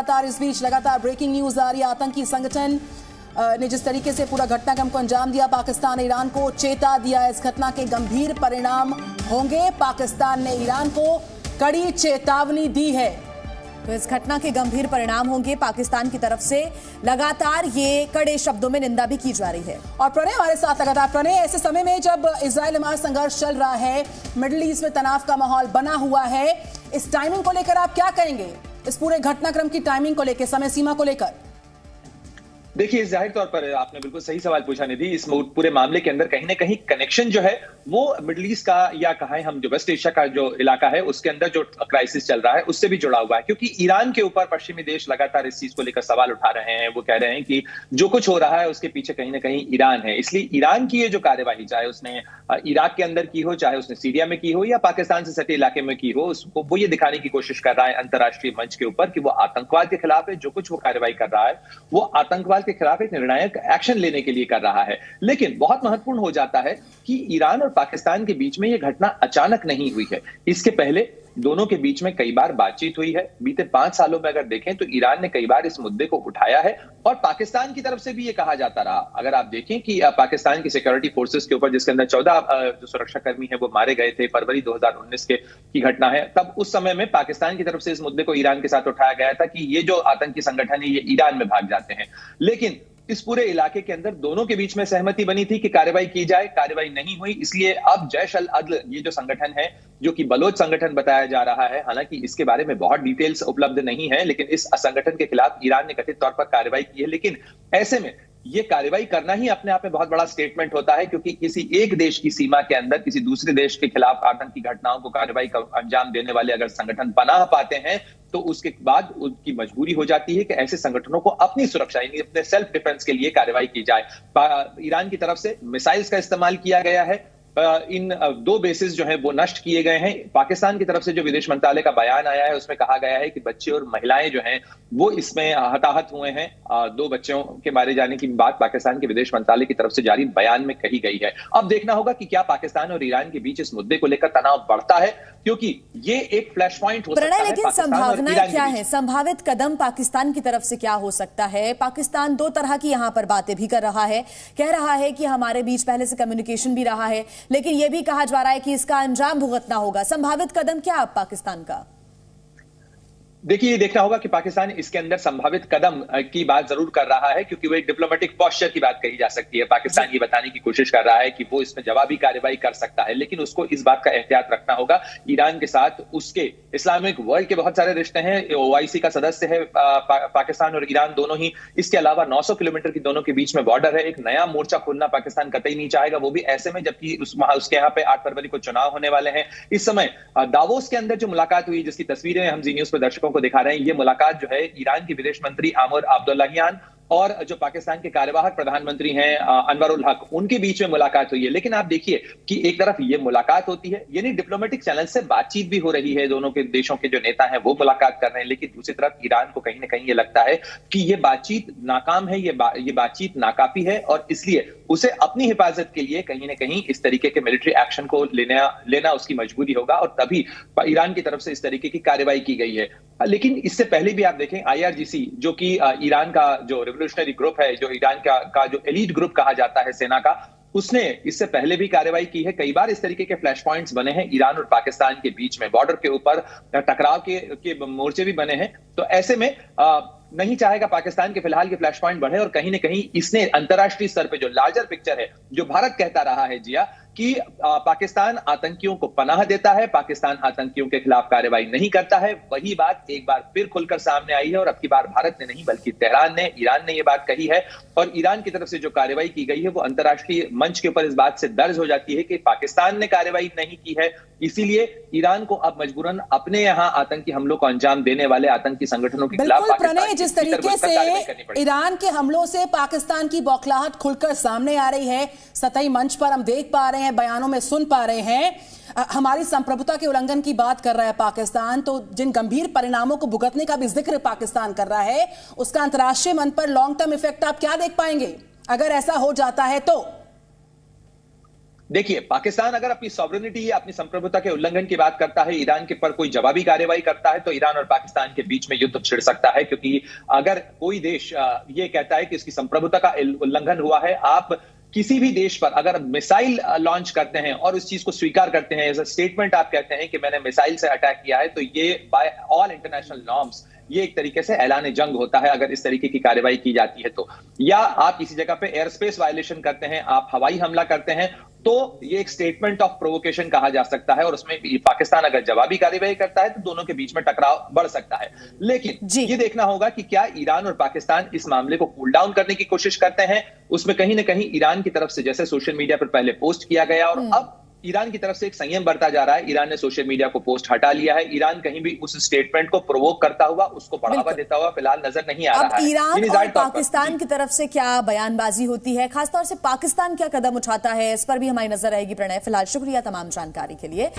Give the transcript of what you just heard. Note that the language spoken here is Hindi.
लगातार इस बीच लगातार ब्रेकिंग न्यूज आ रही है। आतंकी संगठन ने जिस तरीके से पूरा घटनाक्रम को अंजाम दिया, पाकिस्तान ने ईरान को चेता दिया। इस घटना के गंभीर परिणाम होंगे। पाकिस्तान ने ईरान को कड़ी चेतावनी दी है। तो इस घटना के गंभीर परिणाम होंगे। पाकिस्तान की तरफ से लगातार ये कड़े शब्दों में निंदा भी की जा रही है। और प्रणय हमारे साथ लगातार। प्रणय, ऐसे समय में जब इजराइल हमास संघर्ष चल रहा है, मिडिल ईस्ट में तनाव का माहौल बना हुआ है, इस टाइमिंग को लेकर आप क्या कहेंगे? इस पूरे घटनाक्रम की टाइमिंग को लेकर, समय सीमा को लेकर? देखिए, जाहिर तौर पर आपने बिल्कुल सही सवाल पूछा निधि। इस पूरे मामले के अंदर कहीं ना कहीं कनेक्शन जो है वो मिडिल ईस्ट का, या कहें हम जो वेस्ट एशिया का जो इलाका है उसके अंदर जो क्राइसिस चल रहा है उससे भी जुड़ा हुआ है। क्योंकि ईरान के ऊपर पश्चिमी देश लगातार इस चीज को लेकर सवाल उठा रहे हैं। वो कह रहे हैं कि जो कुछ हो रहा है उसके पीछे कहीं ना कहीं ईरान है। इसलिए ईरान की ये जो कार्यवाही, चाहे उसने इराक के अंदर की हो, चाहे उसने सीरिया में की हो, या पाकिस्तान से सटे इलाके में की हो, उसको वो ये दिखाने की कोशिश कर रहा है अंतर्राष्ट्रीय मंच के ऊपर कि वो आतंकवाद के खिलाफ है। जो कुछ वो कार्रवाई कर रहा है वो आतंकवाद के खिलाफ एक निर्णायक एक्शन लेने के लिए कर रहा है। लेकिन बहुत महत्वपूर्ण हो जाता है कि ईरान और पाकिस्तान के बीच में यह घटना अचानक नहीं हुई है। इसके पहले दोनों के बीच में कई बार बातचीत हुई है। बीते 5 सालों में अगर देखें तो ईरान ने कई बार इस मुद्दे को उठाया है और पाकिस्तान की तरफ से भी ये कहा जाता रहा। अगर आप देखें कि पाकिस्तान की सिक्योरिटी फोर्सेस के ऊपर, जिसके अंदर 14 जो सुरक्षा कर्मी है वो मारे गए थे, फरवरी 2019 की घटना है, तब उस समय में पाकिस्तान की तरफ से इस मुद्दे को ईरान के साथ उठाया गया था कि ये जो आतंकी संगठन है ये ईरान में भाग जाते हैं। लेकिन इस पूरे इलाके के अंदर दोनों के बीच में सहमति बनी थी कि कार्रवाई की जाए। कार्रवाई नहीं हुई, इसलिए अब जैश अल अदल ये जो संगठन है, जो कि बलोच संगठन बताया जा रहा है, हालांकि इसके बारे में बहुत डिटेल्स उपलब्ध नहीं है, लेकिन इस संगठन के खिलाफ ईरान ने कथित तौर पर कार्रवाई की है। लेकिन ऐसे में ये कार्रवाई करना ही अपने आप में बहुत बड़ा स्टेटमेंट होता है, क्योंकि किसी एक देश की सीमा के अंदर किसी दूसरे देश के खिलाफ आतंकी घटनाओं को कार्रवाई का अंजाम देने वाले अगर संगठन पनाह पाते हैं तो उसके बाद उनकी मजबूरी हो जाती है कि ऐसे संगठनों को अपनी सुरक्षा यानी अपने सेल्फ डिफेंस के लिए कार्रवाई की जाए। ईरान की तरफ से मिसाइल्स का इस्तेमाल किया गया है। इन 2 बेसिस जो हैं वो नष्ट किए गए हैं। पाकिस्तान की तरफ से जो विदेश मंत्रालय का बयान आया है उसमें कहा गया है कि बच्चे और महिलाएं जो हैं वो इसमें हताहत हुए हैं। 2 बच्चों के मारे जाने की बात पाकिस्तान के विदेश मंत्रालय की तरफ से जारी बयान में कही गई है। अब देखना होगा कि क्या पाकिस्तान और ईरान के बीच इस मुद्दे को लेकर तनाव बढ़ता है, क्योंकि ये एक फ्लैश पॉइंट हो सकता है। लेकिन संभावनाएं क्या है? संभावित कदम पाकिस्तान की तरफ से क्या हो सकता है? पाकिस्तान 2 तरह की यहां पर बातें भी कर रहा है। कह रहा है कि हमारे बीच पहले से कम्युनिकेशन भी रहा है, लेकिन यह भी कहा जा रहा है कि इसका अंजाम भुगतना होगा। संभावित कदम क्या अब पाकिस्तान का? देखिए, ये देखना होगा कि पाकिस्तान इसके अंदर संभावित कदम की बात जरूर कर रहा है, क्योंकि वो एक डिप्लोमेटिक पॉस्चर की बात कही जा सकती है। पाकिस्तान ये बताने की कोशिश कर रहा है कि वो इसमें जवाबी कार्रवाई कर सकता है, लेकिन उसको इस बात का एहतियात रखना होगा। ईरान के साथ उसके इस्लामिक वर्ल्ड के बहुत सारे रिश्ते हैं। OIC का सदस्य है पाकिस्तान और ईरान दोनों ही। इसके अलावा 900 किलोमीटर की दोनों के बीच में बॉर्डर है। एक नया मोर्चा खोलना पाकिस्तान कतई नहीं चाहेगा, वो भी ऐसे में जबकि उसके यहाँ पे 8 फरवरी को चुनाव होने वाले हैं। इस समय दावोस के अंदर जो मुलाकात हुई, जिसकी तस्वीरें हम जी न्यूज पर दर्शकों को दिखा रहे हैं, ये मुलाकात जो है ईरान के विदेश मंत्री आमिर अब्दुल्लाहियान और जो पाकिस्तान के कार्यवाहक प्रधानमंत्री हैं अनवरुल हक, उनके बीच में मुलाकात हुई है। लेकिन आप देखिए कि एक तरफ ये मुलाकात होती है, यानी डिप्लोमेटिक चैनल से बातचीत भी हो रही है, दोनों के देशों के जो नेता हैं वो मुलाकात कर रहे हैं, लेकिन दूसरी तरफ ईरान को कहीं ना कहीं ये लगता है कि ये बातचीत नाकाम है, ये बातचीत नाकाफी है, और इसलिए उसे अपनी हिफाजत के लिए कहीं ना कहीं इस तरीके के मिलिट्री एक्शन को लेना उसकी मजबूरी होगा, और तभी ईरान की तरफ से इस तरीके की कार्रवाई की गई है। लेकिन इससे पहले भी आप देखें IRGC, जो कि ईरान का जो रिवोल्यूशनरी ग्रुप है, जो ईरान का जो एलीट ग्रुप कहा जाता है सेना का, उसने इससे पहले भी कार्रवाई की है। कई बार इस तरीके के फ्लैश पॉइंट्स बने हैं ईरान और पाकिस्तान के बीच में, बॉर्डर के ऊपर टकराव के मोर्चे भी बने हैं। तो ऐसे में नहीं चाहेगा पाकिस्तान के फिलहाल के फ्लैश पॉइंट बढ़े, और कहीं ना कहीं इसने अंतरराष्ट्रीय स्तर पे जो लार्जर पिक्चर है, जो भारत कहता रहा है जिया कि पाकिस्तान आतंकियों को पनाह देता है, पाकिस्तान आतंकियों के खिलाफ कार्रवाई नहीं करता है, वही बात एक बार फिर खुलकर सामने आई है। और अब की बार भारत ने नहीं बल्कि तेहरान ने, ईरान ने यह बात कही है, और ईरान की तरफ से जो कार्रवाई की गई है वो अंतरराष्ट्रीय मंच के ऊपर इस बात से दर्ज हो जाती है कि पाकिस्तान ने कार्रवाई नहीं की है। इसीलिए ईरान को अब मजबूरन अपने यहाँ आतंकी हमलों को अंजाम देने वाले आतंकी संगठनों के खिलाफ जिस तरीके से ईरान के हमलों से पाकिस्तान की बौखलाहट खुलकर सामने आ रही है, सतही मंच पर हम देख पा रहे हैं, बयानों में सुन पा रहे हैं, हमारी संप्रभुता के उल्लंघन की बात कर रहा है पाकिस्तान, तो जिन गंभीर परिणामों को भुगतने का भी जिक्र पाकिस्तान कर रहा है, उसका अंतर्राष्ट्रीय मंच पर लॉन्ग टर्म इफेक्ट आप क्या देख पाएंगे अगर ऐसा हो जाता है तो? देखिए, पाकिस्तान अगर अपनी सॉवरेनिटी या अपनी संप्रभुता के उल्लंघन की बात करता है, ईरान के पर कोई जवाबी कार्रवाई करता है, तो ईरान और पाकिस्तान के बीच में युद्ध छिड़ सकता है। क्योंकि अगर कोई देश ये कहता है कि इसकी संप्रभुता का उल्लंघन हुआ है, आप किसी भी देश पर अगर मिसाइल लॉन्च करते हैं और उस चीज को स्वीकार करते हैं, एज अ स्टेटमेंट आप कहते हैं कि मैंने मिसाइल से अटैक किया है, तो ये बाय ऑल इंटरनेशनल नॉर्म्स ये एक तरीके से ऐलान जंग होता है अगर इस तरीके की कार्रवाई की जाती है तो। या आप किसी जगह पे एयर स्पेस वायलेशन करते हैं, आप हवाई हमला करते हैं, तो ये एक स्टेटमेंट ऑफ प्रोवोकेशन कहा जा सकता है और उसमें पाकिस्तान अगर जवाबी कार्रवाई करता है तो दोनों के बीच में टकराव बढ़ सकता है। लेकिन ये देखना होगा कि क्या ईरान और पाकिस्तान इस मामले को कूल डाउन करने की कोशिश करते हैं। उसमें कहीं ना कहीं ईरान की तरफ से जैसे सोशल मीडिया पर पहले पोस्ट किया गया और अब ईरान की तरफ से एक संयम बढ़ता जा रहा है। ईरान ने सोशल मीडिया को पोस्ट हटा लिया है। ईरान कहीं भी उस स्टेटमेंट को प्रोवोक करता हुआ, उसको बढ़ावा देता हुआ फिलहाल नजर नहीं आ रहा है। ईरान और पाकिस्तान की तरफ से क्या बयानबाजी होती है, खासतौर से पाकिस्तान क्या कदम उठाता है, इस पर भी हमारी नजर रहेगी। प्रणय, फिलहाल शुक्रिया तमाम जानकारी के लिए।